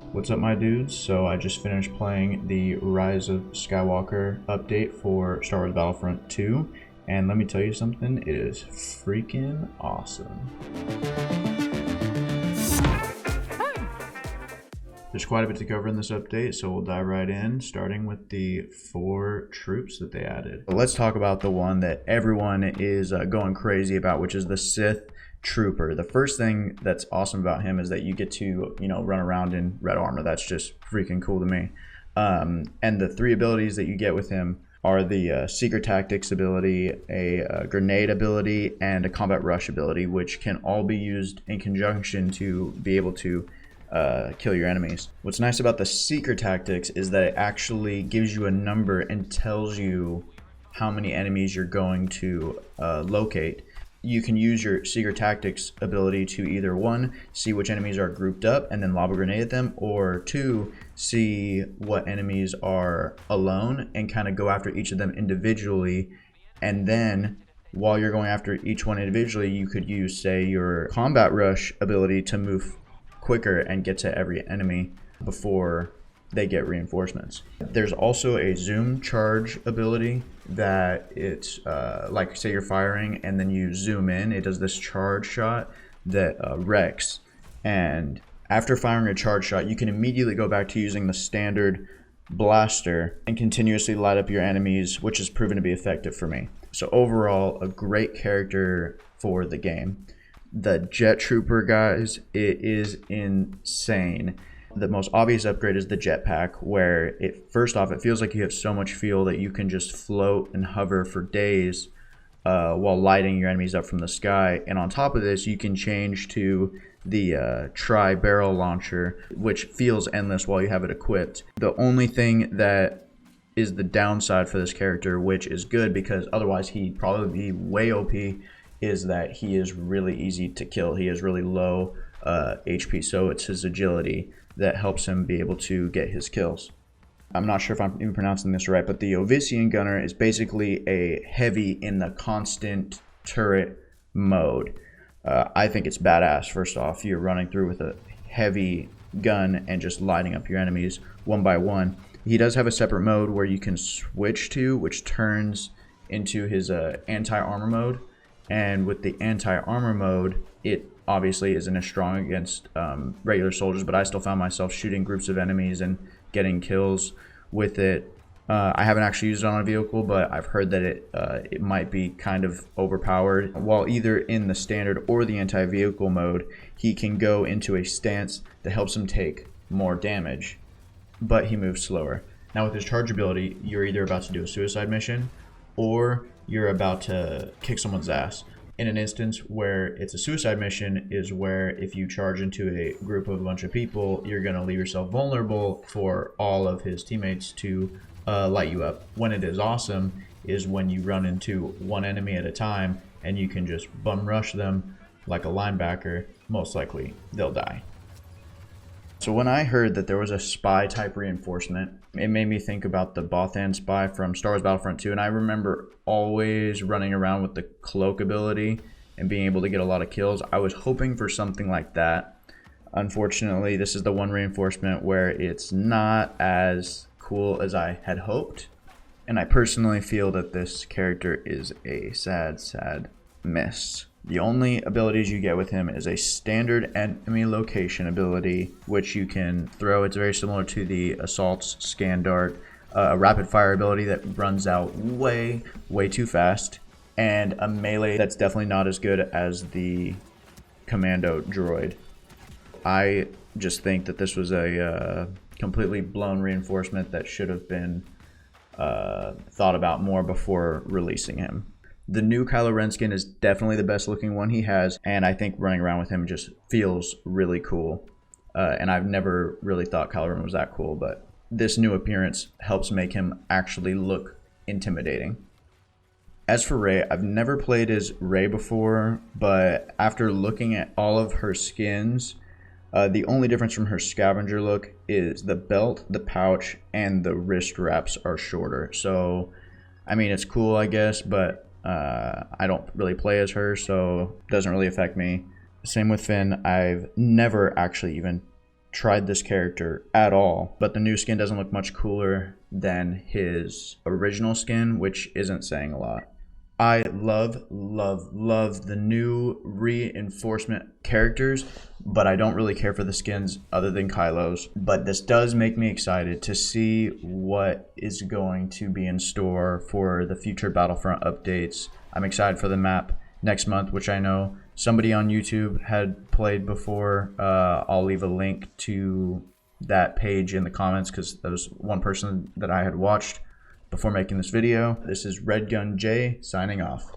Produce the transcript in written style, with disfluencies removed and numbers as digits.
What's up, my dudes? So I just finished playing the Rise of Skywalker update for Star Wars Battlefront 2, and let me tell you something, it is freaking awesome. There's quite a bit to cover in this update, so we'll dive right in, starting with the 4 troops that they added. Let's talk about the one that everyone is going crazy about, which is the Sith Trooper. The first thing that's awesome about him is that you get to, run around in red armor. That's just freaking cool to me. And the 3 abilities that you get with him are the Secret Tactics ability, a grenade ability, and a Combat Rush ability, which can all be used in conjunction to be able to kill your enemies. What's nice about the Secret Tactics is that it actually gives you a number and tells you how many enemies you're going to locate. You can use your Secret Tactics ability to either 1, see which enemies are grouped up and then lob a grenade at them, or 2, see what enemies are alone and kind of go after each of them individually. And then while you're going after each one individually, you could use, say, your Combat Rush ability to move quicker and get to every enemy before they get reinforcements. There's also a zoom charge ability that it's like, say you're firing and then you zoom in, it does this charge shot that wrecks, and after firing a charge shot you can immediately go back to using the standard blaster and continuously light up your enemies, which has proven to be effective for me. So overall, a great character for the game. The Jet Trooper, guys, it is insane. The most obvious upgrade is the jetpack, where first off, it feels like you have so much fuel that you can just float and hover for days while lighting your enemies up from the sky. And on top of this, you can change to the tri-barrel launcher, which feels endless while you have it equipped. The only thing that is the downside for this character, which is good because otherwise he'd probably be way OP, is that he is really easy to kill. He has really low HP, so it's his agility that helps him be able to get his kills. I'm not sure if I'm even pronouncing this right, but the OVC Gunner is basically a heavy in the constant turret mode. I think it's badass. First off, you're running through with a heavy gun and just lighting up your enemies one by one. He does have a separate mode where you can switch to, which turns into his anti-armor mode. And with the anti-armor mode, it obviously isn't as strong against regular soldiers, but I still found myself shooting groups of enemies and getting kills with it. I haven't actually used it on a vehicle, but I've heard that it might be kind of overpowered. While either in the standard or the anti-vehicle mode, he can go into a stance that helps him take more damage, but he moves slower. Now with his charge ability, you're either about to do a suicide mission or you're about to kick someone's ass. In an instance where it's a suicide mission is where if you charge into a group of a bunch of people, you're going to leave yourself vulnerable for all of his teammates to light you up. When it is awesome is when you run into one enemy at a time and you can just bum rush them like a linebacker. Most likely they'll die. So when I heard that there was a spy type reinforcement, it made me think about the Bothan spy from Star Wars Battlefront 2, and I remember always running around with the cloak ability and being able to get a lot of kills. I was hoping for something like that. Unfortunately, this is the one reinforcement where it's not as cool as I had hoped, and I personally feel that this character is a sad, sad miss. The only abilities you get with him is a standard enemy location ability, which you can throw. It's very similar to the Assault's Scan Dart. A rapid fire ability that runs out way too fast. And a melee that's definitely not as good as the Commando droid. I just think that this was a completely blown reinforcement that should have been thought about more before releasing him. The new Kylo Ren skin is definitely the best looking one he has, and I think running around with him just feels really cool. And I've never really thought Kylo Ren was that cool, but this new appearance helps make him actually look intimidating. As for Rey, I've never played as Rey before, but after looking at all of her skins, the only difference from her scavenger look is the belt, the pouch, and the wrist wraps are shorter. So, I mean, it's cool, I guess, but I don't really play as her, so it doesn't really affect me. Same with Finn. I've never actually even tried this character at all, but the new skin doesn't look much cooler than his original skin, which isn't saying a lot. I love the new reinforcement characters, but I don't really care for the skins other than Kylo's. But this does make me excited to see what is going to be in store for the future Battlefront updates. I'm excited for the map next month, which I know somebody on YouTube had played before. I'll leave a link to that page in the comments because that was one person that I had watched before making this video. This is Red Gun J signing off.